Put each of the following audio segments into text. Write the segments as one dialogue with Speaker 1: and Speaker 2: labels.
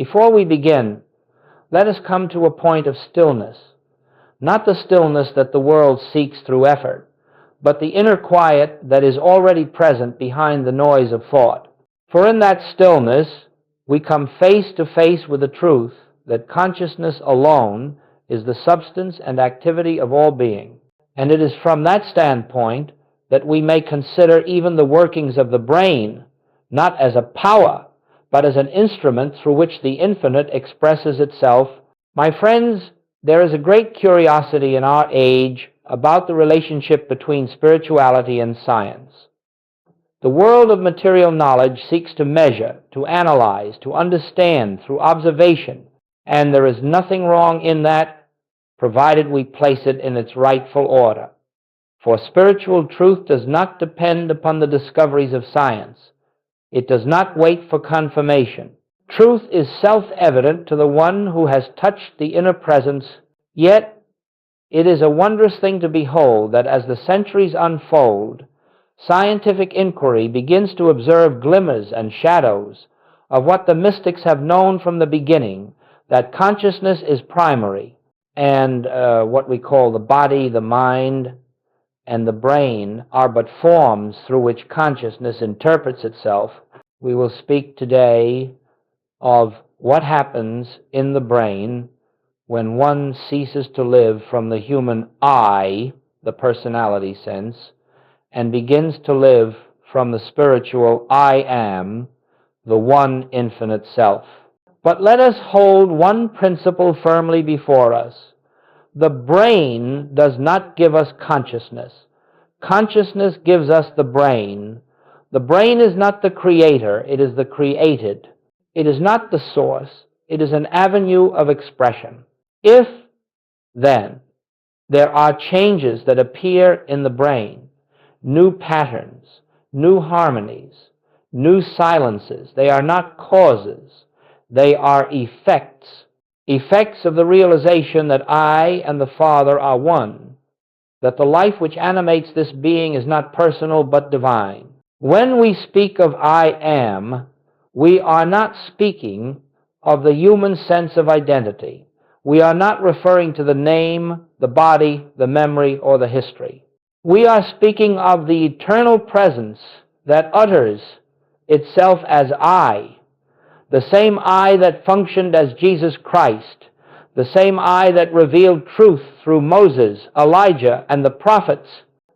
Speaker 1: Before we begin, let us come to a point of stillness, not the stillness that the world seeks through effort, but the inner quiet that is already present behind the noise of thought. For in that stillness, we come face to face with the truth that consciousness alone is the substance and activity of all being. And it is from that standpoint that we may consider even the workings of the brain, not as a power, but as an instrument through which the infinite expresses itself. My friends, there is a great curiosity in our age about the relationship between spirituality and science. The world of material knowledge seeks to measure, to analyze, to understand through observation, and there is nothing wrong in that, provided we place it in its rightful order. For spiritual truth does not depend upon the discoveries of science. It does not wait for confirmation. Truth is self-evident to the one who has touched the inner presence, yet it is a wondrous thing to behold that as the centuries unfold, scientific inquiry begins to observe glimmers and shadows of what the mystics have known from the beginning, that consciousness is primary, and what we call the body, the mind, and the brain are but forms through which consciousness interprets itself. We will speak today of what happens in the brain when one ceases to live from the human I, the personality sense, and begins to live from the spiritual I am, the one infinite self. But let us hold one principle firmly before us. The brain does not give us consciousness. Consciousness gives us the brain. The brain is not the creator, it is the created. It is not the source, it is an avenue of expression. If, then, there are changes that appear in the brain, new patterns, new harmonies, new silences, they are not causes, they are effects. Effects of the realization that I and the Father are one, that the life which animates this being is not personal but divine. When we speak of I am, we are not speaking of the human sense of identity. We are not referring to the name, the body, the memory, or the history. We are speaking of the eternal presence that utters itself as I, the same I that functioned as Jesus Christ, the same I that revealed truth through Moses, Elijah, and the prophets,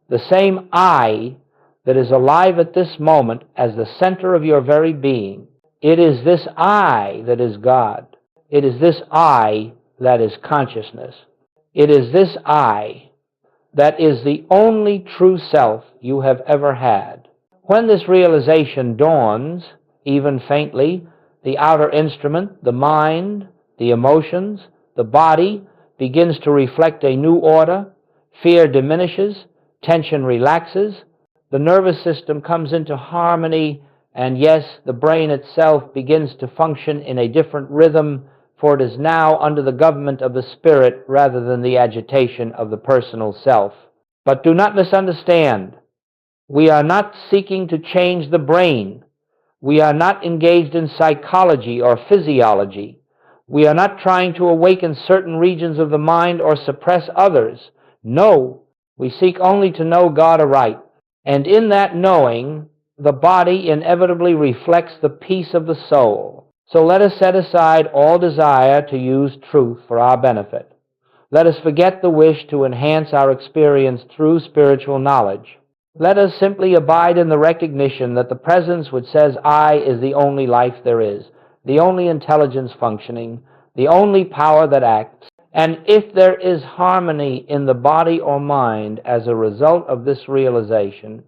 Speaker 1: the same I that is alive at this moment as the center of your very being. It is this I that is God. It is this I that is consciousness. It is this I that is the only true self you have ever had. When this realization dawns, even faintly, the outer instrument, the mind, the emotions, the body begins to reflect a new order, fear diminishes, tension relaxes, the nervous system comes into harmony, and yes, the brain itself begins to function in a different rhythm, for it is now under the government of the spirit rather than the agitation of the personal self. But do not misunderstand. We are not seeking to change the brain. We are not engaged in psychology or physiology. We are not trying to awaken certain regions of the mind or suppress others. No, we seek only to know God aright. And in that knowing, the body inevitably reflects the peace of the soul. So let us set aside all desire to use truth for our benefit. Let us forget the wish to enhance our experience through spiritual knowledge. Let us simply abide in the recognition that the presence which says I is the only life there is, the only intelligence functioning, the only power that acts. And if there is harmony in the body or mind as a result of this realization,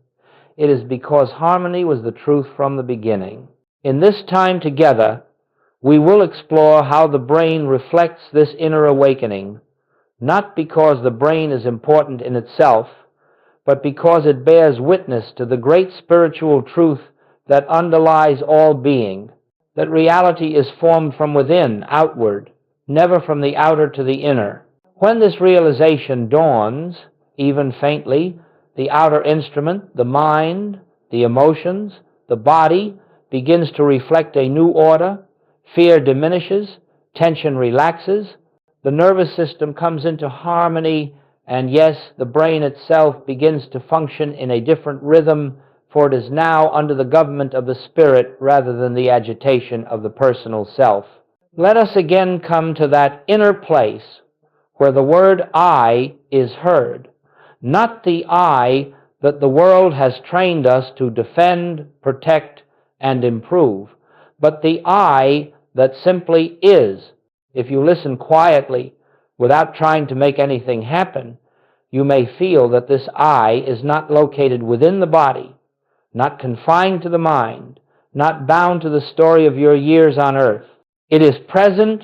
Speaker 1: it is because harmony was the truth from the beginning. In this time together, we will explore how the brain reflects this inner awakening, not because the brain is important in itself, but because it bears witness to the great spiritual truth that underlies all being, that reality is formed from within outward, never from the outer to the inner. When this realization dawns, even faintly, the outer instrument, the mind, the emotions, the body begins to reflect a new order, Fear diminishes, tension relaxes, the nervous system comes into harmony, and yes, the brain itself begins to function in a different rhythm, for it is now under the government of the spirit rather than the agitation of the personal self. Let us again come to that inner place where the word I is heard, not the I that the world has trained us to defend, protect, and improve, but the I that simply is. If you listen quietly, without trying to make anything happen, you may feel that this I is not located within the body, not confined to the mind, not bound to the story of your years on earth. It is present,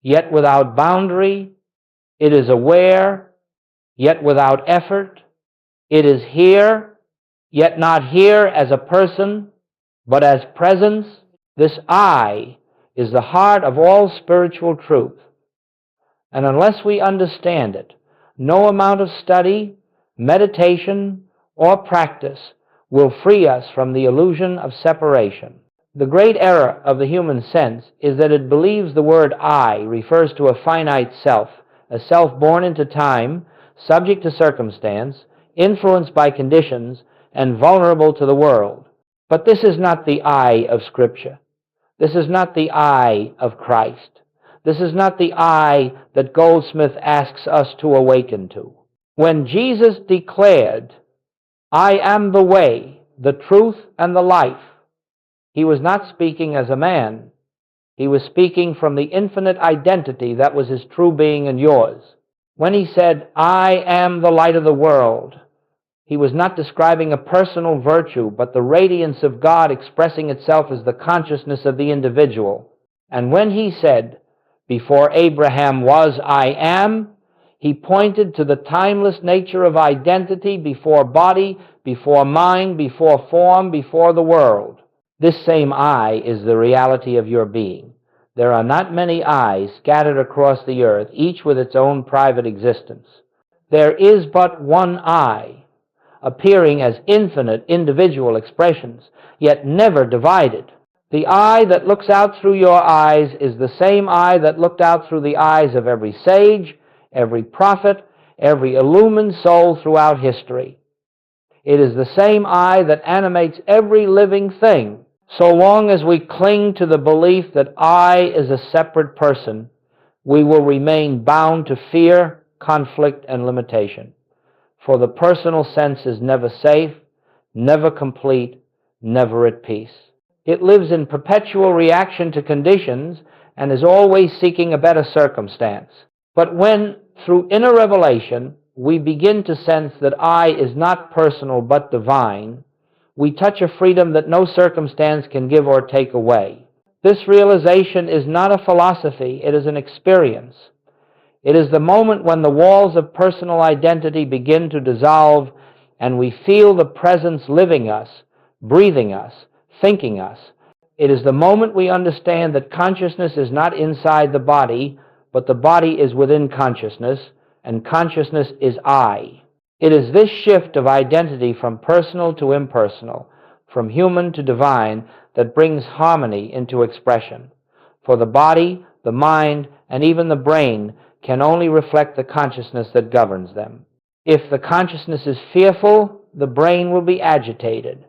Speaker 1: yet without boundary. It is aware, yet without effort. It is here, yet not here as a person, but as presence. This I is the heart of all spiritual truth. And unless we understand it, no amount of study, meditation, or practice will free us from the illusion of separation. The great error of the human sense is that it believes the word I refers to a finite self, a self born into time, subject to circumstance, influenced by conditions, and vulnerable to the world. But this is not the I of Scripture. This is not the I of Christ. This is not the I that Goldsmit asks us to awaken to. When Jesus declared, I am the way, the truth, and the life, he was not speaking as a man. He was speaking from the infinite identity that was his true being and yours. When he said, I am the light of the world, he was not describing a personal virtue, but the radiance of God expressing itself as the consciousness of the individual. And when he said, before Abraham was, I am, he pointed to the timeless nature of identity before body, before mind, before form, before the world. This same I is the reality of your being. There are not many I's scattered across the earth, each with its own private existence. There is but one I, appearing as infinite individual expressions, yet never divided. The eye that looks out through your eyes is the same eye that looked out through the eyes of every sage, every prophet, every illumined soul throughout history. It is the same eye that animates every living thing. So long as we cling to the belief that I is a separate person, we will remain bound to fear, conflict, and limitation. For the personal sense is never safe, never complete, never at peace. It lives in perpetual reaction to conditions and is always seeking a better circumstance. But when, through inner revelation, we begin to sense that I is not personal but divine, we touch a freedom that no circumstance can give or take away. This realization is not a philosophy, it is an experience. It is the moment when the walls of personal identity begin to dissolve and we feel the presence living us, breathing us, thinking us. It is the moment we understand that consciousness is not inside the body, but the body is within consciousness, and consciousness is I. It is this shift of identity from personal to impersonal, from human to divine, that brings harmony into expression. For the body, the mind, and even the brain can only reflect the consciousness that governs them. If the consciousness is fearful, the brain will be agitated.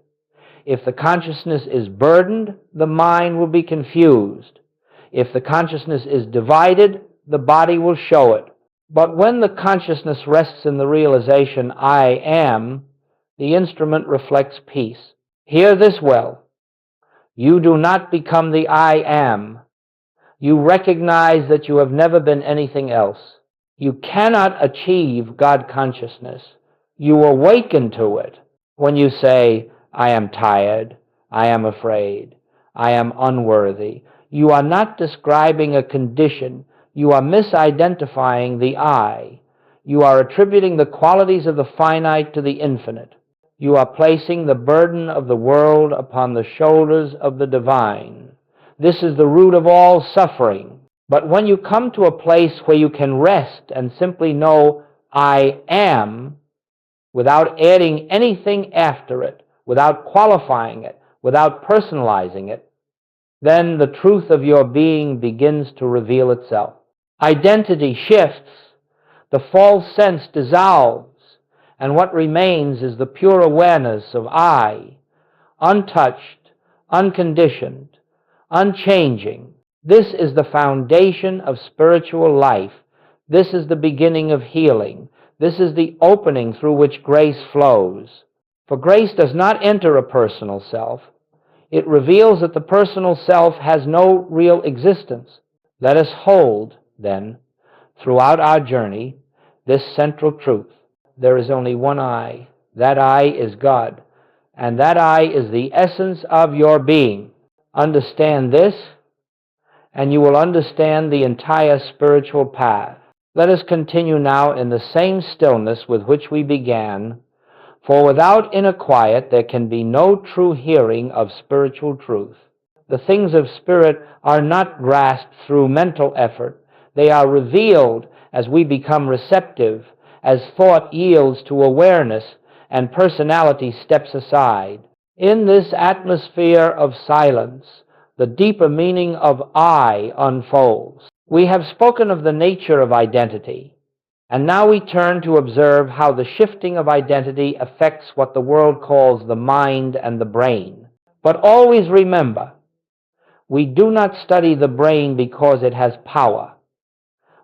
Speaker 1: If the consciousness is burdened, the mind will be confused. If the consciousness is divided, the body will show it. But when the consciousness rests in the realization, I am, the instrument reflects peace. Hear this well. You do not become the I am. You recognize that you have never been anything else. You cannot achieve God consciousness. You awaken to it when you say, I am tired, I am afraid, I am unworthy. You are not describing a condition. You are misidentifying the I. You are attributing the qualities of the finite to the infinite. You are placing the burden of the world upon the shoulders of the divine. This is the root of all suffering. But when you come to a place where you can rest and simply know I am, without adding anything after it, without qualifying it, without personalizing it, then the truth of your being begins to reveal itself. Identity shifts, the false sense dissolves, and what remains is the pure awareness of I, untouched, unconditioned, unchanging. This is the foundation of spiritual life. This is the beginning of healing. This is the opening through which grace flows. For grace does not enter a personal self. It reveals that the personal self has no real existence. Let us hold, then, throughout our journey, this central truth. There is only one I. That I is God. And that I is the essence of your being. Understand this, and you will understand the entire spiritual path. Let us continue now in the same stillness with which we began, for without inner quiet there can be no true hearing of spiritual truth. The things of spirit are not grasped through mental effort. They are revealed as we become receptive, as thought yields to awareness and personality steps aside. In this atmosphere of silence, the deeper meaning of I unfolds. We have spoken of the nature of identity, and now we turn to observe how the shifting of identity affects what the world calls the mind and the brain. But always remember, we do not study the brain because it has power.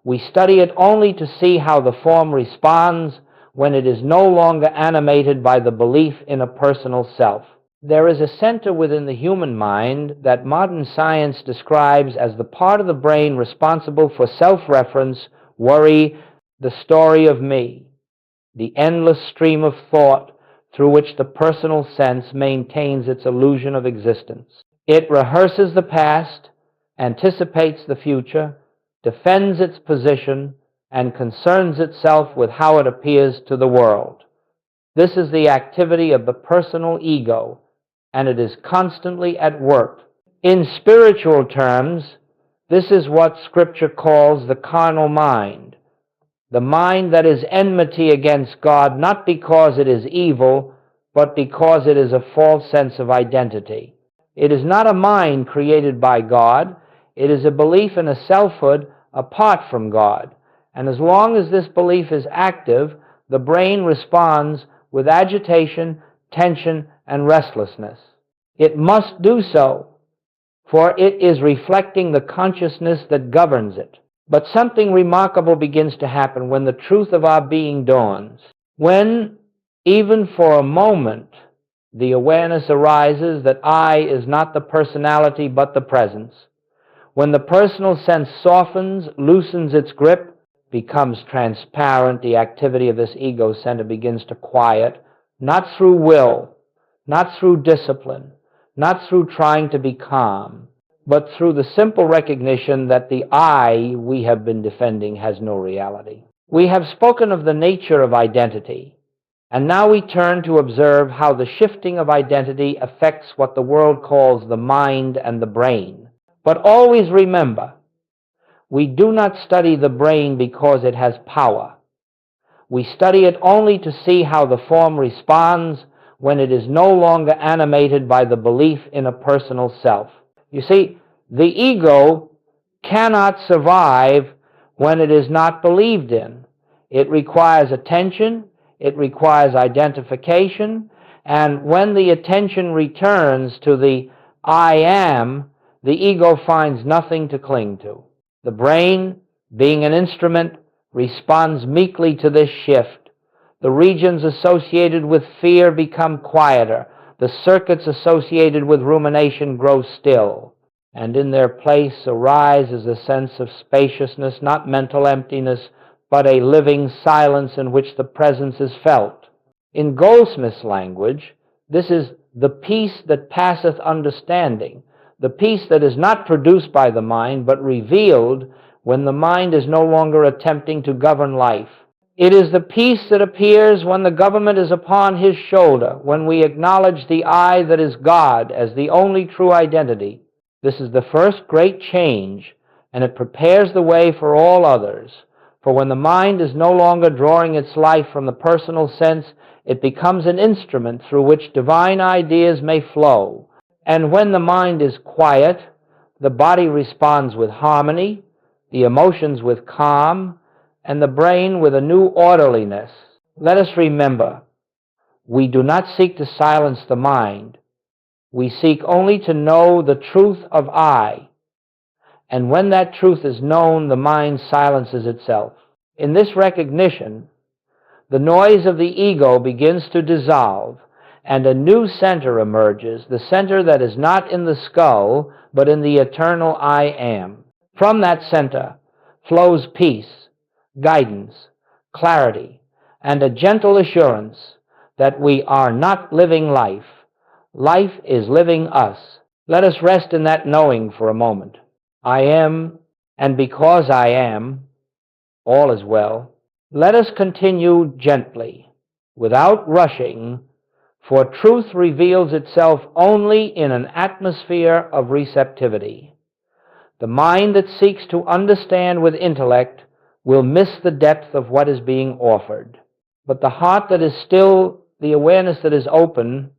Speaker 1: We study it only to see how the form responds when it is no longer animated by the belief in a personal self. There is a center within the human mind that modern science describes as the part of the brain responsible for self-reference, worry, the story of me, the endless stream of thought through which the personal sense maintains its illusion of existence. It rehearses the past, anticipates the future, defends its position, and concerns itself with how it appears to the world. This is the activity of the personal ego, and it is constantly at work. In spiritual terms, this is what Scripture calls the carnal mind, the mind that is enmity against God, not because it is evil, but because it is a false sense of identity. It is not a mind created by God. It is a belief in a selfhood apart from God. And as long as this belief is active, the brain responds with agitation, tension, and restlessness. It must do so, for it is reflecting the consciousness that governs it. But something remarkable begins to happen when the truth of our being dawns. When, even for a moment, the awareness arises that I is not the personality but the presence. When the personal sense softens, loosens its grip, becomes transparent, the activity of this ego center begins to quiet, not through will, not through discipline, not through trying to be calm, but through the simple recognition that the I we have been defending has no reality. We have spoken of the nature of identity, and now we turn to observe how the shifting of identity affects what the world calls the mind and the brain. But always remember, we do not study the brain because it has power. We study it only to see how the form responds when it is no longer animated by the belief in a personal self. You see, the ego cannot survive when it is not believed in. It requires attention, it requires identification, and when the attention returns to the I am, the ego finds nothing to cling to. The brain, being an instrument, responds meekly to this shift. The regions associated with fear become quieter. The circuits associated with rumination grow still. And in their place arises a sense of spaciousness, not mental emptiness, but a living silence in which the presence is felt. In Goldsmith's language, this is the peace that passeth understanding, the peace that is not produced by the mind, but revealed when the mind is no longer attempting to govern life. It is the peace that appears when the government is upon his shoulder, when we acknowledge the I that is God as the only true identity. This is the first great change, and it prepares the way for all others. For when the mind is no longer drawing its life from the personal sense, it becomes an instrument through which divine ideas may flow. And when the mind is quiet, The body responds with harmony, the emotions with calm, and the brain with a new orderliness. Let us remember, we do not seek to silence the mind. We seek only to know the truth of I. And when that truth is known, the mind silences itself. In this recognition, the noise of the ego begins to dissolve, and a new center emerges, the center that is not in the skull, but in the eternal I am. From that center flows peace, guidance, clarity, and a gentle assurance that we are not living life. Life is living us. Let us rest in that knowing for a moment. I am, and because I am, all is well. Let us continue gently, without rushing, for truth reveals itself only in an atmosphere of receptivity. The mind that seeks to understand with intellect will miss the depth of what is being offered. But the heart that is still, the awareness that is open,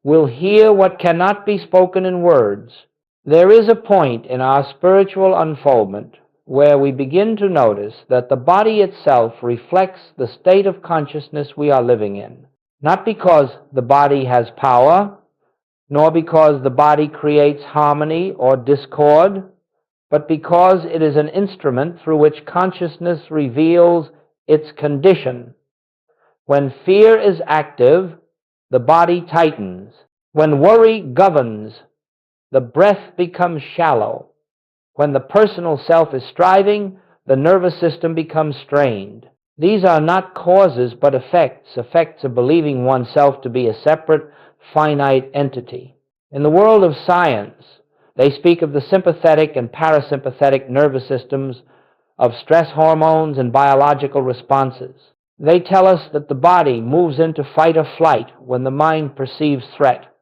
Speaker 1: will hear what cannot be spoken in words. There is a point in our spiritual unfoldment where we begin to notice that the body itself reflects the state of consciousness we are living in. Not because the body has power, nor because the body creates harmony or discord, but because it is an instrument through which consciousness reveals its condition. When fear is active, the body tightens. When worry governs, the breath becomes shallow. When the personal self is striving, the nervous system becomes strained. These are not causes but effects of believing oneself to be a separate, finite entity. In the world of science, they speak of the sympathetic and parasympathetic nervous systems, of stress hormones and biological responses. They tell us that the body moves into fight or flight when the mind perceives threat.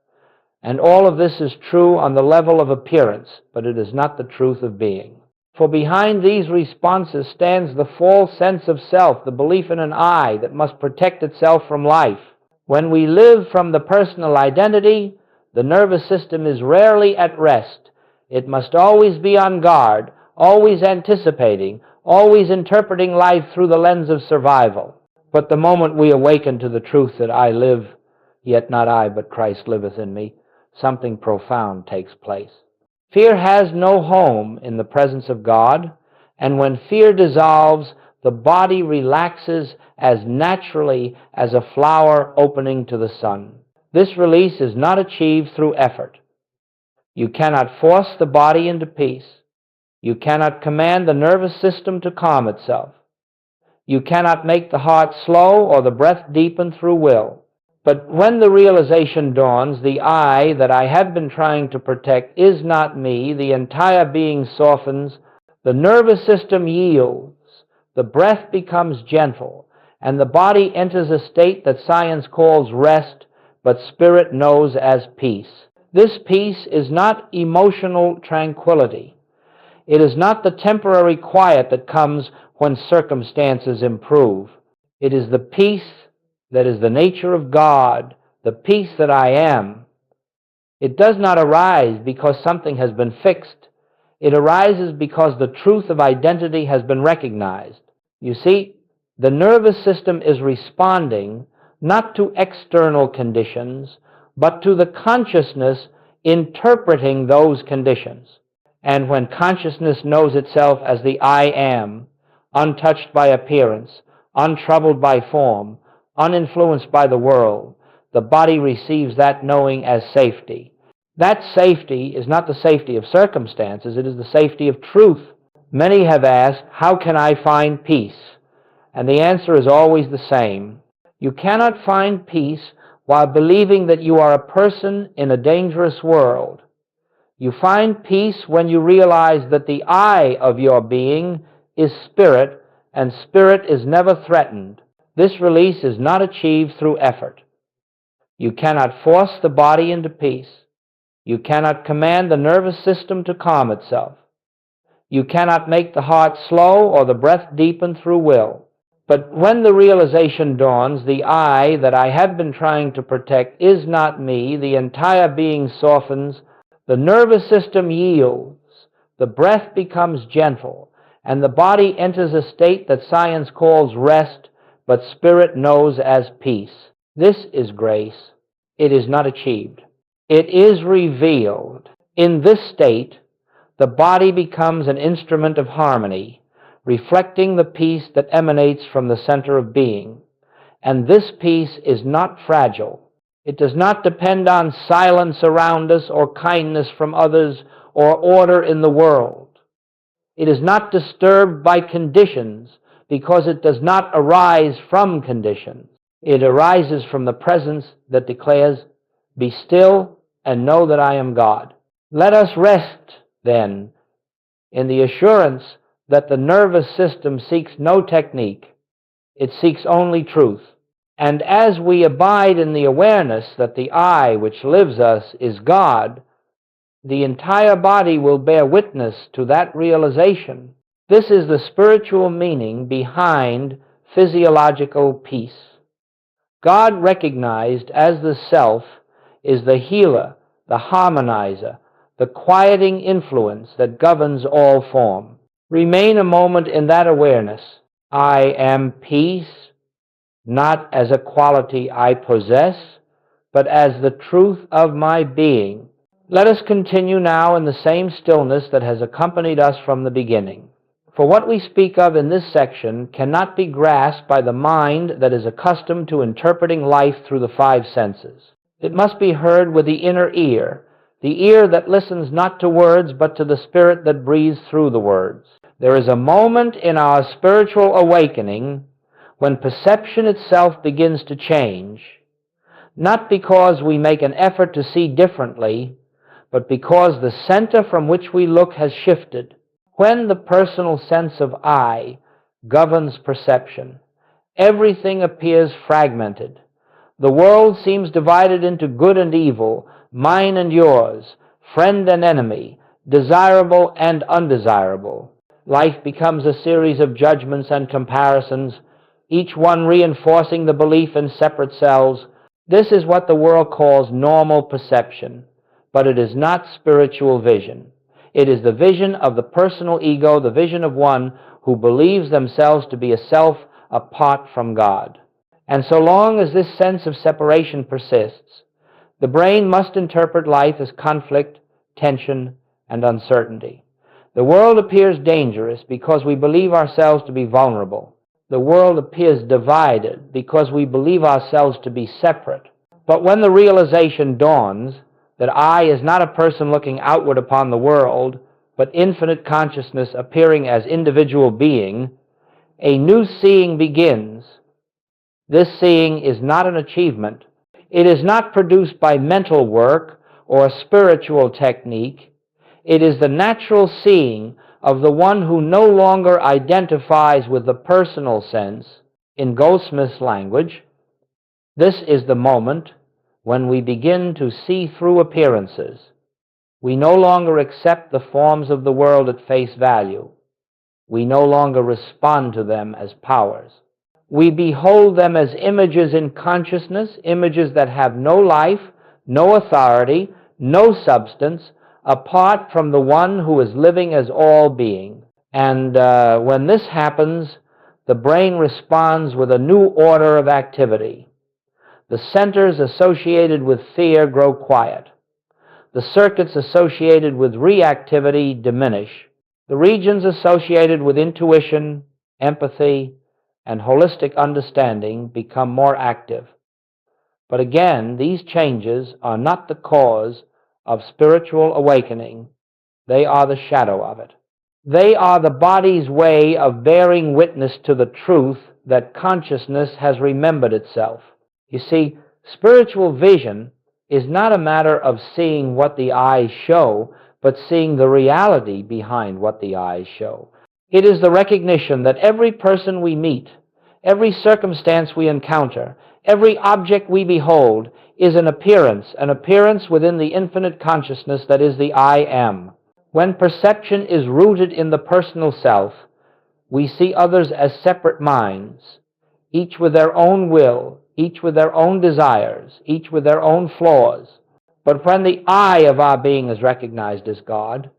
Speaker 1: And all of this is true on the level of appearance, but it is not the truth of being. For behind these responses stands the false sense of self, the belief in an I that must protect itself from life. When we live from the personal identity, the nervous system is rarely at rest. It must always be on guard, always anticipating, always interpreting life through the lens of survival. But the moment we awaken to the truth that I live, yet not I, but Christ liveth in me, something profound takes place. Fear has no home in the presence of God, and when fear dissolves, the body relaxes as naturally as a flower opening to the sun. This release is not achieved through effort. You cannot force the body into peace. You cannot command the nervous system to calm itself. You cannot make the heart slow or the breath deepen through will. But when the realization dawns, the I that I have been trying to protect is not me, the entire being softens, the nervous system yields, the breath becomes gentle, and the body enters a state that science calls rest, but spirit knows as peace. This peace is not emotional tranquility. It is not the temporary quiet that comes when circumstances improve. It is the peace that is the nature of God, the peace that I am. It does not arise because something has been fixed. It arises because the truth of identity has been recognized. You see, the nervous system is responding not to external conditions, but to the consciousness interpreting those conditions. And when consciousness knows itself as the I am, untouched by appearance, untroubled by form, uninfluenced by the world, the body receives that knowing as safety. That safety is not the safety of circumstances, it is the safety of truth. Many have asked, how can I find peace? And the answer is always the same. You cannot find peace while believing that you are a person in a dangerous world. You find peace when you realize that the I of your being is spirit, and spirit is never threatened. This release is not achieved through effort. You cannot force the body into peace. You cannot command the nervous system to calm itself. You cannot make the heart slow or the breath deepen through will. But when the realization dawns, the I that I have been trying to protect is not me, the entire being softens, the nervous system yields, the breath becomes gentle, and the body enters a state that science calls rest, but spirit knows as peace. This is grace. It is not achieved. It is revealed. In this state, the body becomes an instrument of harmony, reflecting the peace that emanates from the center of being. And this peace is not fragile. It does not depend on silence around us or kindness from others or order in the world. It is not disturbed by conditions because it does not arise from conditions. It arises from the presence that declares, "Be still and know that I am God." Let us rest, then, in the assurance that the nervous system seeks no technique. It seeks only truth. And as we abide in the awareness that the I which lives us is God, the entire body will bear witness to that realization. This is the spiritual meaning behind physiological peace. God, recognized as the self, is the healer, the harmonizer, the quieting influence that governs all form. Remain a moment in that awareness. I am peace, not as a quality I possess, but as the truth of my being. Let us continue now in the same stillness that has accompanied us from the beginning. For what we speak of in this section cannot be grasped by the mind that is accustomed to interpreting life through the five senses. It must be heard with the inner ear, the ear that listens not to words but to the spirit that breathes through the words. There is a moment in our spiritual awakening when perception itself begins to change, not because we make an effort to see differently, but because the center from which we look has shifted. When the personal sense of I governs perception, everything appears fragmented. The world seems divided into good and evil, mine and yours, friend and enemy, desirable and undesirable. Life becomes a series of judgments and comparisons, each one reinforcing the belief in separate selves. This is what the world calls normal perception, but it is not spiritual vision. It is the vision of the personal ego, the vision of one who believes themselves to be a self apart from God. And so long as this sense of separation persists, the brain must interpret life as conflict, tension, and uncertainty. The world appears dangerous because we believe ourselves to be vulnerable. The world appears divided because we believe ourselves to be separate. But when the realization dawns that I is not a person looking outward upon the world, but infinite consciousness appearing as individual being, a new seeing begins. This seeing is not an achievement. It is not produced by mental work or a spiritual technique. It is the natural seeing of the one who no longer identifies with the personal sense. In Goldsmith's language, this is the moment when we begin to see through appearances. We no longer accept the forms of the world at face value. We no longer respond to them as powers. We behold them as images in consciousness, images that have no life, no authority, no substance, apart from the one who is living as all being. And when this happens, the brain responds with a new order of activity. The centers associated with fear grow quiet. The circuits associated with reactivity diminish. The regions associated with intuition, empathy, and holistic understanding become more active. But again, these changes are not the cause of spiritual awakening. They are the shadow of it. They are the body's way of bearing witness to the truth that consciousness has remembered itself. You see, spiritual vision is not a matter of seeing what the eyes show, but seeing the reality behind what the eyes show. It is the recognition that every person we meet, every circumstance we encounter, every object we behold is an appearance within the infinite consciousness that is the I am. When perception is rooted in the personal self, we see others as separate minds, each with their own will, each with their own desires, each with their own flaws. But when the I of our being is recognized as God,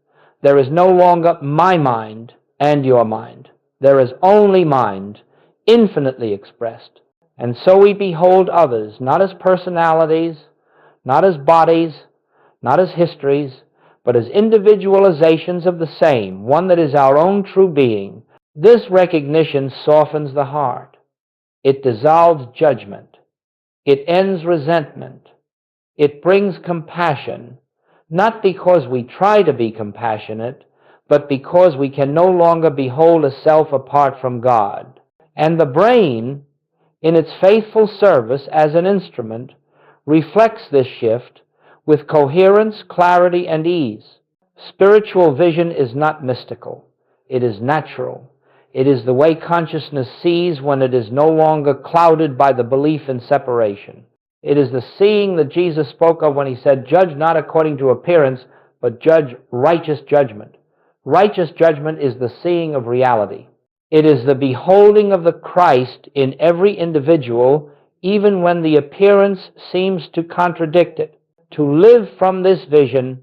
Speaker 1: There is no longer my mind and your mind. There is only mind, infinitely expressed. And so we behold others, not as personalities, not as bodies, not as histories, but as individualizations of the same, one that is our own true being. This recognition softens the heart. It dissolves judgment. It ends resentment. It brings compassion, not because we try to be compassionate, but because we can no longer behold a self apart from God. And the brain, in its faithful service as an instrument, reflects this shift with coherence, clarity, and ease. Spiritual vision is not mystical. It is natural. It is the way consciousness sees when it is no longer clouded by the belief in separation. It is the seeing that Jesus spoke of when he said, "Judge not according to appearance, but judge righteous judgment." Righteous judgment is the seeing of reality. It is the beholding of the Christ in every individual, even when the appearance seems to contradict it. To live from this vision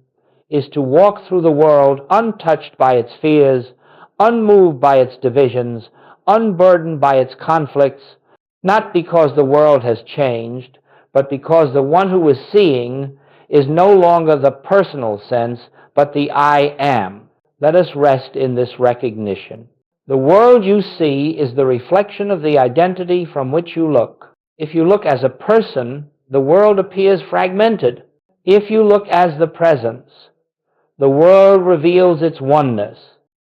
Speaker 1: is to walk through the world untouched by its fears, unmoved by its divisions, unburdened by its conflicts, not because the world has changed, but because the one who is seeing is no longer the personal sense, but the I am. Let us rest in this recognition. The world you see is the reflection of the identity from which you look. If you look as a person, the world appears fragmented. If you look as the presence, the world reveals its oneness.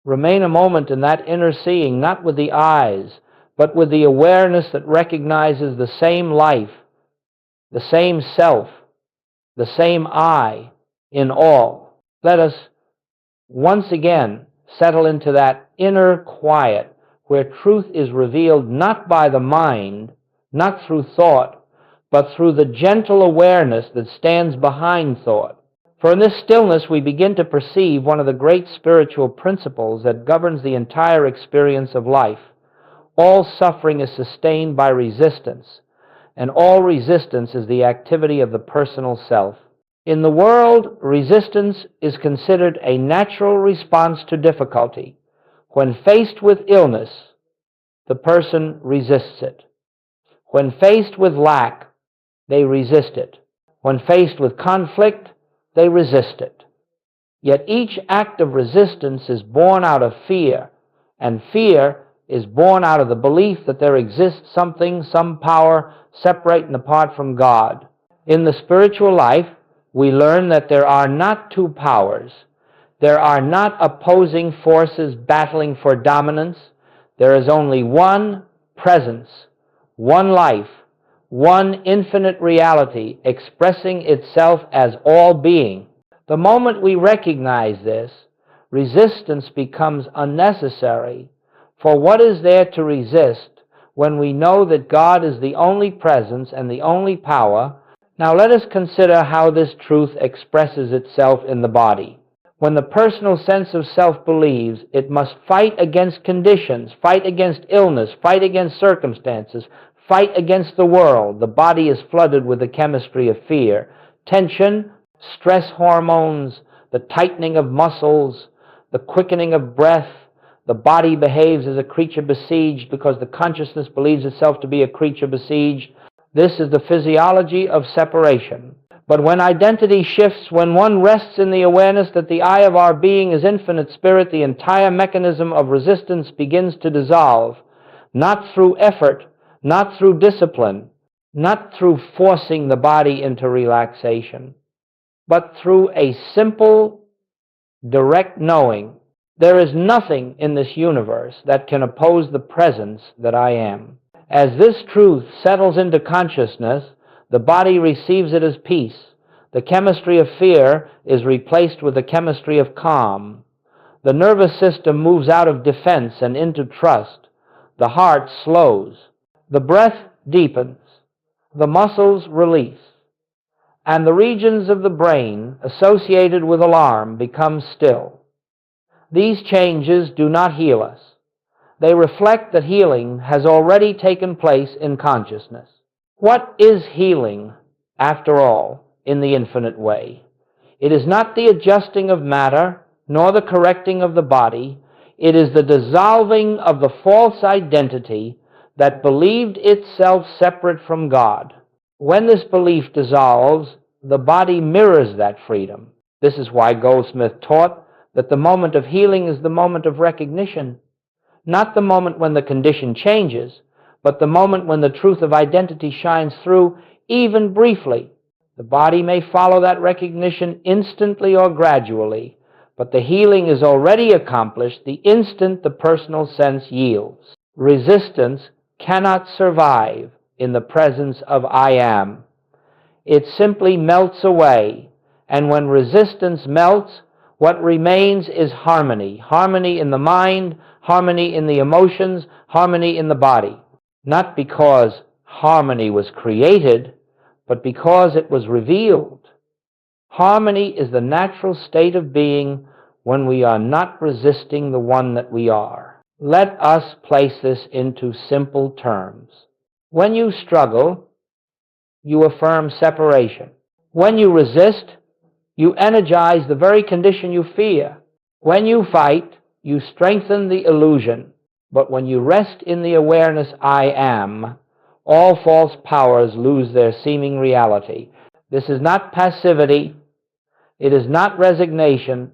Speaker 1: Remain a moment in that inner seeing, not with the eyes, but with the awareness that recognizes the same life, the same self, the same I in all. Let us once again settle into that inner quiet where truth is revealed not by the mind, not through thought, but through the gentle awareness that stands behind thought. For in this stillness we begin to perceive one of the great spiritual principles that governs the entire experience of life. All suffering is sustained by resistance, and all resistance is the activity of the personal self. In the world, resistance is considered a natural response to difficulty. When faced with illness, the person resists it. When faced with lack, they resist it. When faced with conflict, they resist it. Yet each act of resistance is born out of fear, and fear is born out of the belief that there exists something, some power, separate and apart from God. In the spiritual life, we learn that there are not two powers. There are not opposing forces battling for dominance. There is only one presence, one life, one infinite reality expressing itself as all being. The moment we recognize this, resistance becomes unnecessary. For what is there to resist when we know that God is the only presence and the only power? Now let us consider how this truth expresses itself in the body. When the personal sense of self believes it must fight against conditions, fight against illness, fight against circumstances, fight against the world, the body is flooded with the chemistry of fear. Tension, stress hormones, the tightening of muscles, the quickening of breath. The body behaves as a creature besieged because the consciousness believes itself to be a creature besieged. This is the physiology of separation. But when identity shifts, when one rests in the awareness that the I of our being is infinite spirit, the entire mechanism of resistance begins to dissolve, not through effort, not through discipline, not through forcing the body into relaxation, but through a simple, direct knowing. There is nothing in this universe that can oppose the presence that I am. As this truth settles into consciousness, the body receives it as peace. The chemistry of fear is replaced with the chemistry of calm. The nervous system moves out of defense and into trust. The heart slows. The breath deepens. The muscles release. And the regions of the brain associated with alarm become still. These changes do not heal us. They reflect that healing has already taken place in consciousness. What is healing, after all, in the infinite way? It is not the adjusting of matter, nor the correcting of the body. It is the dissolving of the false identity that believed itself separate from God. When this belief dissolves, the body mirrors that freedom. This is why Goldsmit taught that the moment of healing is the moment of recognition, not the moment when the condition changes, but the moment when the truth of identity shines through, even briefly. The body may follow that recognition instantly or gradually, but the healing is already accomplished the instant the personal sense yields. Resistance cannot survive in the presence of I am. It simply melts away, and when resistance melts, what remains is harmony. Harmony in the mind, harmony in the emotions, harmony in the body. Not because harmony was created, but because it was revealed. Harmony is the natural state of being when we are not resisting the one that we are. Let us place this into simple terms. When you struggle, you affirm separation. When you resist, you energize the very condition you fear. When you fight, you strengthen the illusion. But when you rest in the awareness I am, all false powers lose their seeming reality. This is not passivity. It is not resignation.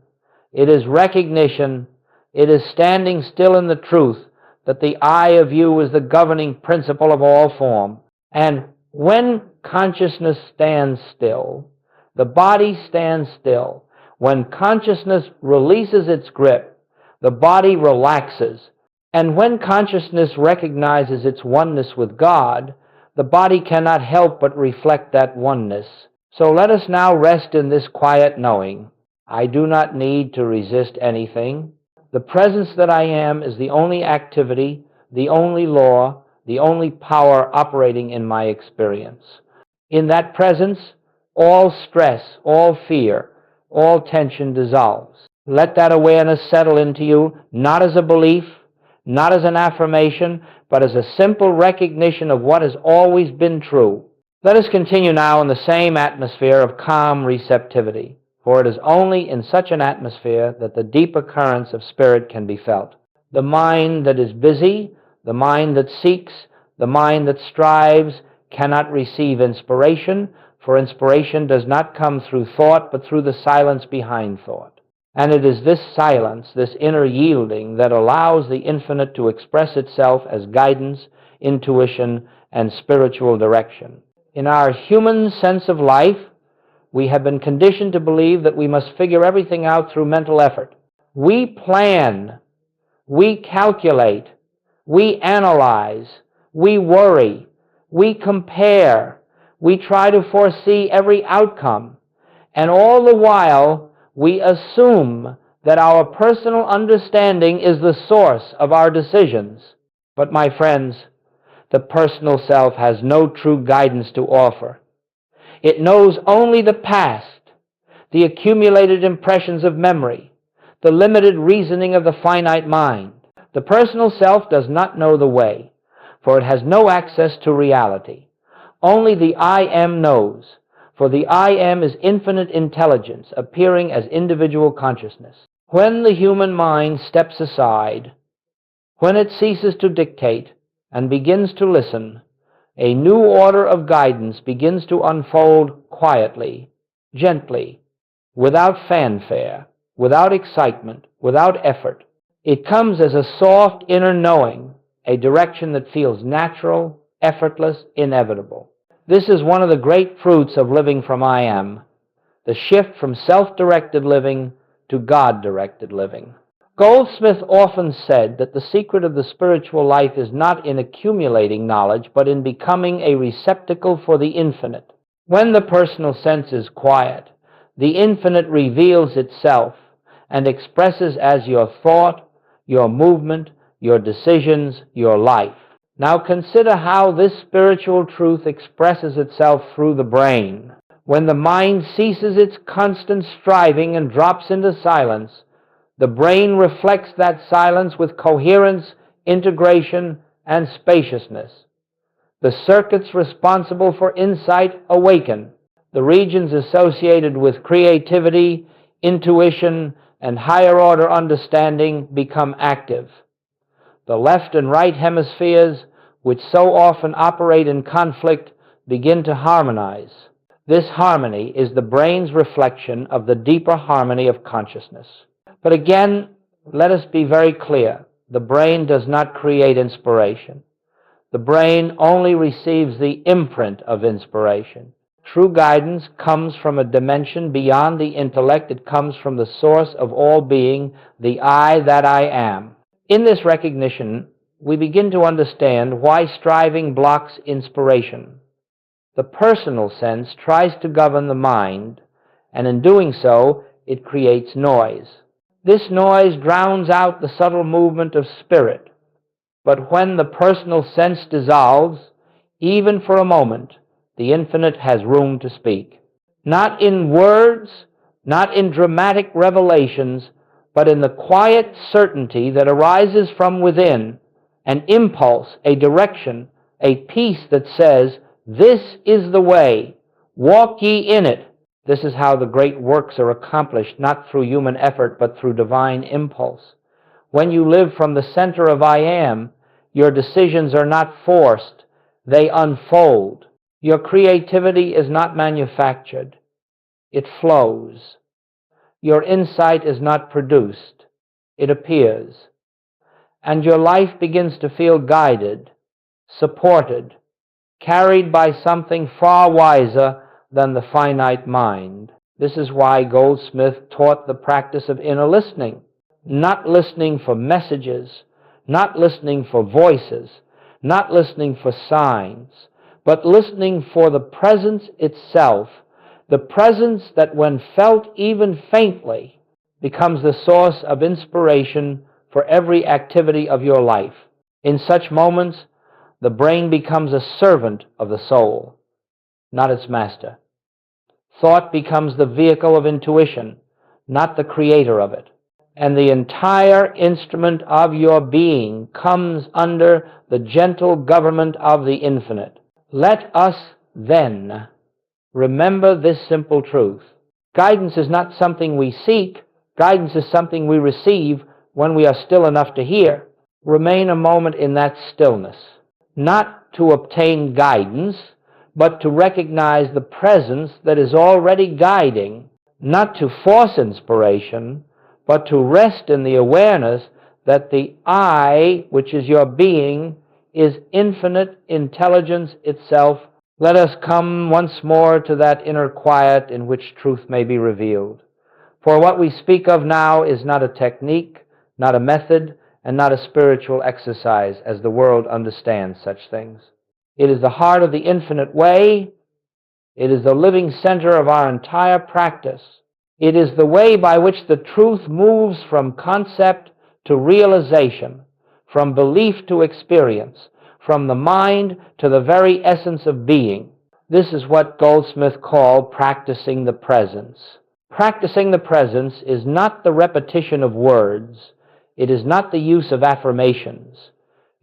Speaker 1: It is recognition. It is standing still in the truth that the I of you is the governing principle of all form. And when consciousness stands still, the body stands still. When consciousness releases its grip, the body relaxes. And when consciousness recognizes its oneness with God, the body cannot help but reflect that oneness. So let us now rest in this quiet knowing. I do not need to resist anything. The presence that I am is the only activity, the only law, the only power operating in my experience. In that presence, all stress, all fear, all tension dissolves. Let that awareness settle into you, not as a belief, not as an affirmation, but as a simple recognition of what has always been true. Let us continue now in the same atmosphere of calm receptivity, for it is only in such an atmosphere that the deeper currents of spirit can be felt. The mind that is busy, the mind that seeks, the mind that strives cannot receive inspiration, for inspiration does not come through thought, but through the silence behind thought. And it is this silence, this inner yielding, that allows the infinite to express itself as guidance, intuition, and spiritual direction. In our human sense of life, we have been conditioned to believe that we must figure everything out through mental effort. We plan, we calculate, we analyze, we worry, we compare, we try to foresee every outcome, and all the while we assume that our personal understanding is the source of our decisions. But my friends, the personal self has no true guidance to offer. It knows only the past, the accumulated impressions of memory, the limited reasoning of the finite mind. The personal self does not know the way, for it has no access to reality. Only the I am knows, for the I am is infinite intelligence appearing as individual consciousness. When the human mind steps aside, when it ceases to dictate and begins to listen, a new order of guidance begins to unfold quietly, gently, without fanfare, without excitement, without effort. It comes as a soft inner knowing, a direction that feels natural, effortless, inevitable. This is one of the great fruits of living from I am, the shift from self-directed living to God-directed living. Goldsmith often said that the secret of the spiritual life is not in accumulating knowledge, but in becoming a receptacle for the infinite. When the personal sense is quiet, the infinite reveals itself and expresses as your thought, your movement, your decisions, your life. Now consider how this spiritual truth expresses itself through the brain. When the mind ceases its constant striving and drops into silence, the brain reflects that silence with coherence, integration, and spaciousness. The circuits responsible for insight awaken. The regions associated with creativity, intuition, and higher order understanding become active. The left and right hemispheres, which so often operate in conflict, begin to harmonize. This harmony is the brain's reflection of the deeper harmony of consciousness. But again, let us be very clear. The brain does not create inspiration. The brain only receives the imprint of inspiration. True guidance comes from a dimension beyond the intellect. It comes from the source of all being, the I that I am. In this recognition, we begin to understand why striving blocks inspiration. The personal sense tries to govern the mind, and in doing so, it creates noise. This noise drowns out the subtle movement of spirit. But when the personal sense dissolves, even for a moment, the infinite has room to speak. Not in words, not in dramatic revelations, but in the quiet certainty that arises from within, an impulse, a direction, a peace that says, "This is the way, walk ye in it." This is how the great works are accomplished, not through human effort, but through divine impulse. When you live from the center of I am, your decisions are not forced, they unfold. Your creativity is not manufactured, it flows. Your insight is not produced, it appears. And your life begins to feel guided, supported, carried by something far wiser than the finite mind. This is why Goldsmit taught the practice of inner listening. Not listening for messages, not listening for voices, not listening for signs, but listening for the presence itself, the presence that when felt even faintly becomes the source of inspiration for every activity of your life. In such moments, the brain becomes a servant of the soul, not its master. Thought becomes the vehicle of intuition, not the creator of it. And the entire instrument of your being comes under the gentle government of the infinite. Let us, then, remember this simple truth. Guidance is not something we seek. Guidance is something we receive when we are still enough to hear. Remain a moment in that stillness, not to obtain guidance, but to recognize the presence that is already guiding, not to force inspiration, but to rest in the awareness that the I, which is your being, is infinite intelligence itself. Let us come once more to that inner quiet in which truth may be revealed. For what we speak of now is not a technique, not a method, and not a spiritual exercise as the world understands such things. It is the heart of the infinite way. It is the living center of our entire practice. It is the way by which the truth moves from concept to realization, from belief to experience, from the mind to the very essence of being. This is what Goldsmit called practicing the presence. Practicing the presence is not the repetition of words. It is not the use of affirmations.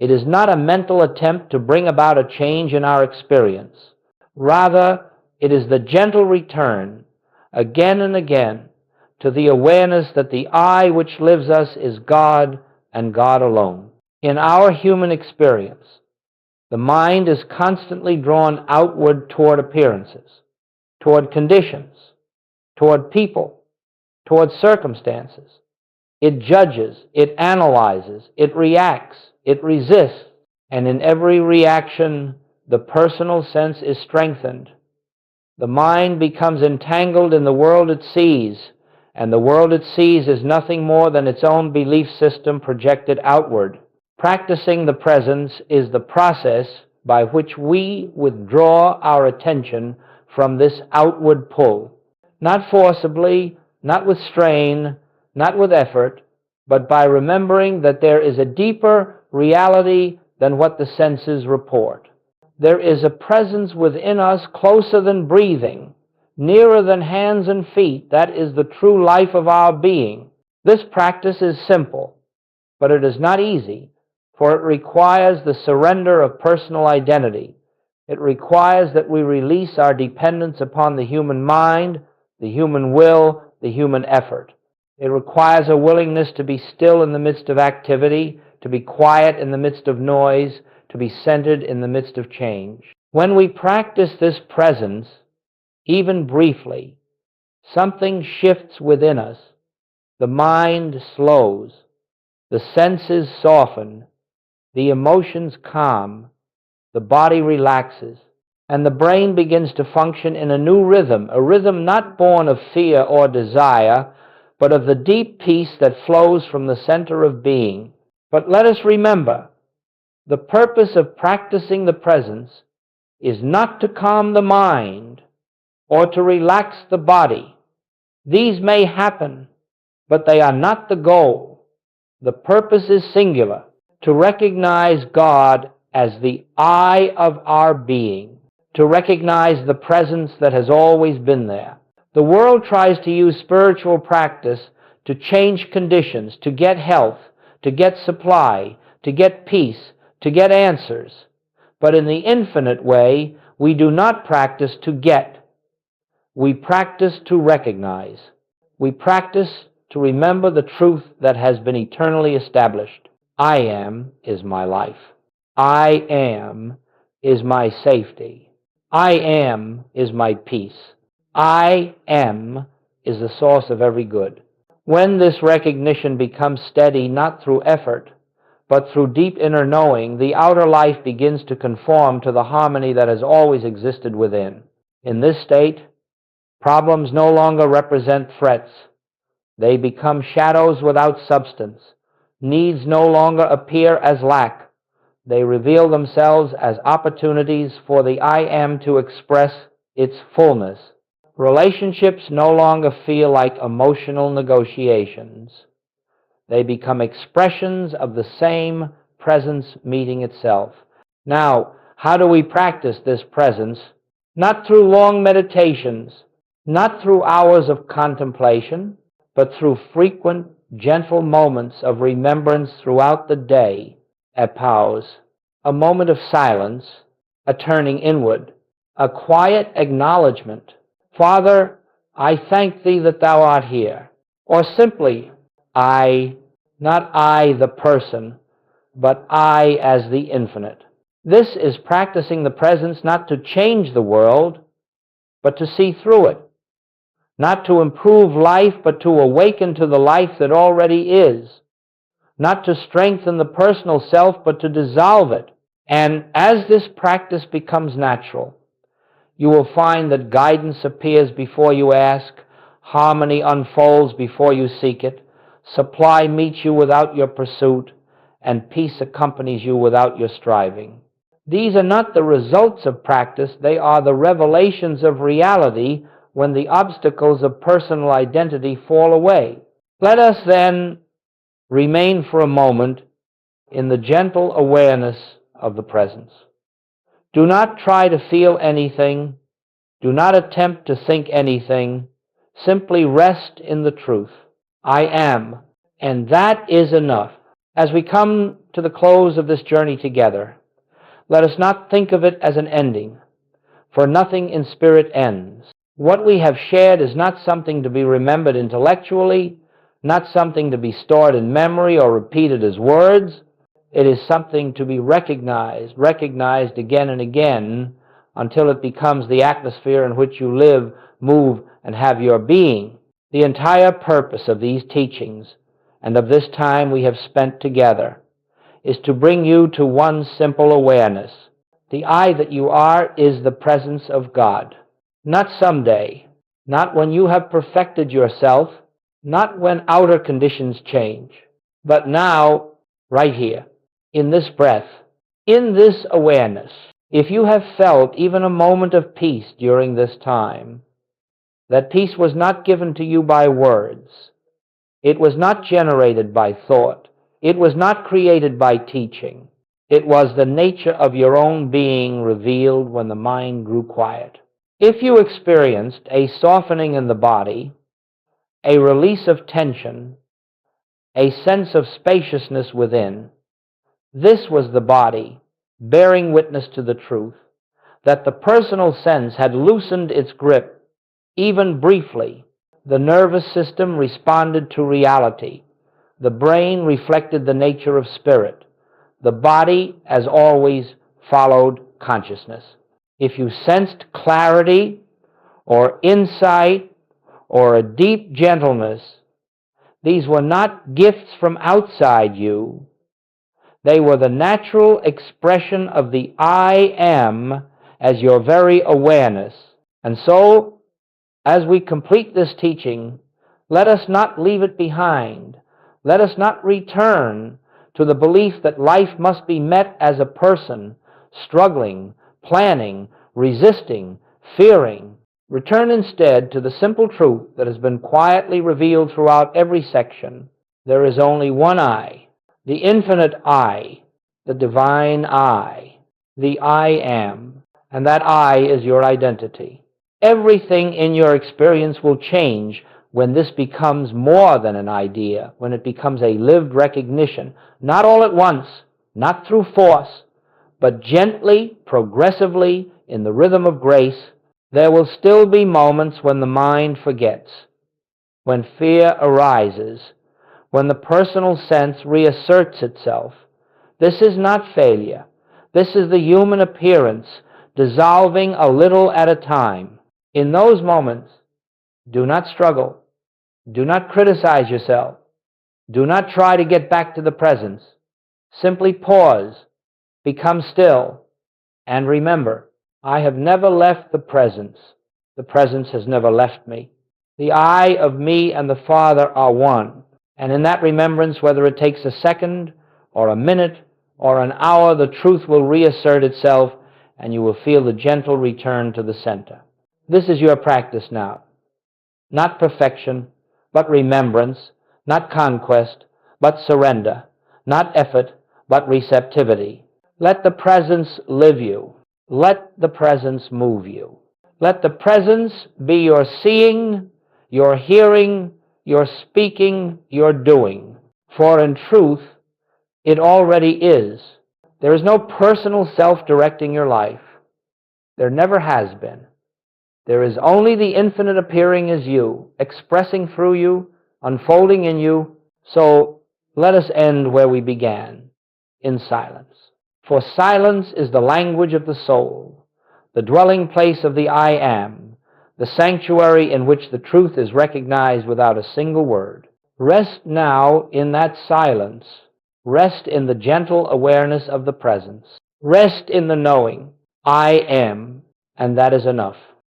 Speaker 1: It is not a mental attempt to bring about a change in our experience. Rather, it is the gentle return, again and again, to the awareness that the I which lives us is God and God alone. In our human experience, the mind is constantly drawn outward toward appearances, toward conditions, toward people, toward circumstances. It judges, it analyzes, it reacts, it resists, and in every reaction, the personal sense is strengthened. The mind becomes entangled in the world it sees, and the world it sees is nothing more than its own belief system projected outward. Practicing the presence is the process by which we withdraw our attention from this outward pull, not forcibly, not with strain, not with effort, but by remembering that there is a deeper reality than what the senses report. There is a presence within us closer than breathing, nearer than hands and feet. That is the true life of our being. This practice is simple, but it is not easy, for it requires the surrender of personal identity. It requires that we release our dependence upon the human mind, the human will, the human effort. It requires a willingness to be still in the midst of activity, to be quiet in the midst of noise, to be centered in the midst of change. When we practice this presence, even briefly, something shifts within us. The mind slows, the senses soften, the emotions calm, the body relaxes, and the brain begins to function in a new rhythm, a rhythm not born of fear or desire, but of the deep peace that flows from the center of being. But let us remember, the purpose of practicing the presence is not to calm the mind or to relax the body. These may happen, but they are not the goal. The purpose is singular, to recognize God as the I of our being, to recognize the presence that has always been there. The world tries to use spiritual practice to change conditions, to get health, to get supply, to get peace, to get answers. But in the infinite way, we do not practice to get. We practice to recognize. We practice to remember the truth that has been eternally established. I am is my life. I am is my safety. I am is my peace. I am is the source of every good. When this recognition becomes steady, not through effort, but through deep inner knowing, the outer life begins to conform to the harmony that has always existed within. In this state, problems no longer represent threats. They become shadows without substance. Needs no longer appear as lack. They reveal themselves as opportunities for the I am to express its fullness. Relationships no longer feel like emotional negotiations. They become expressions of the same presence meeting itself. Now, how do we practice this presence? Not through long meditations, not through hours of contemplation, but through frequent, gentle moments of remembrance throughout the day. A pause, a moment of silence, a turning inward, a quiet acknowledgement. Father, I thank thee that thou art here. Or simply, I, not I the person, but I as the infinite. This is practicing the presence not to change the world, but to see through it. Not to improve life, but to awaken to the life that already is. Not to strengthen the personal self, but to dissolve it. And as this practice becomes natural, you will find that guidance appears before you ask, harmony unfolds before you seek it, supply meets you without your pursuit, and peace accompanies you without your striving. These are not the results of practice, they are the revelations of reality when the obstacles of personal identity fall away. Let us then remain for a moment in the gentle awareness of the presence. Do not try to feel anything. Do not attempt to think anything. Simply rest in the truth. I am, and that is enough. As we come to the close of this journey together, let us not think of it as an ending, for nothing in spirit ends. What we have shared is not something to be remembered intellectually, not something to be stored in memory or repeated as words. It is something to be recognized again and again until it becomes the atmosphere in which you live, move, and have your being. The entire purpose of these teachings and of this time we have spent together is to bring you to one simple awareness. The I that you are is the presence of God. Not someday, not when you have perfected yourself, not when outer conditions change, but now, right here, in this breath, in this awareness. If you have felt even a moment of peace during this time, that peace was not given to you by words. It was not generated by thought. It was not created by teaching. It was the nature of your own being revealed when the mind grew quiet. If you experienced a softening in the body, a release of tension, a sense of spaciousness within, this was the body bearing witness to the truth that the personal sense had loosened its grip, even briefly. The nervous system responded to reality. The brain reflected the nature of spirit. The body, as always, followed consciousness. If you sensed clarity or insight or a deep gentleness, these were not gifts from outside you. They were the natural expression of the I am as your very awareness. And so, as we complete this teaching, let us not leave it behind. Let us not return to the belief that life must be met as a person, struggling, planning, resisting, fearing. Return instead to the simple truth that has been quietly revealed throughout every section. There is only one I, the infinite I, the divine I, the I am, and that I is your identity. Everything in your experience will change when this becomes more than an idea, when it becomes a lived recognition, not all at once, not through force, but gently, progressively, in the rhythm of grace. There will still be moments when the mind forgets, when fear arises, when the personal sense reasserts itself. This is not failure. This is the human appearance, dissolving a little at a time. In those moments, do not struggle. Do not criticize yourself. Do not try to get back to the presence. Simply pause, become still, and remember, I have never left the presence. The presence has never left me. The I of me and the Father are one. And in that remembrance, whether it takes a second or a minute or an hour, the truth will reassert itself and you will feel the gentle return to the center. This is your practice now. Not perfection, but remembrance. Not conquest, but surrender. Not effort, but receptivity. Let the presence live you. Let the presence move you. Let the presence be your seeing, your hearing, your speaking, your doing. For in truth, it already is. There is no personal self directing your life. There never has been. There is only the infinite appearing as you, expressing through you, unfolding in you. So let us end where we began, in silence. For silence is the language of the soul, the dwelling place of the I am, the sanctuary in which the truth is recognized without a single word. Rest now in that silence. Rest in the gentle awareness of the presence. Rest in the knowing, I am, and that is enough.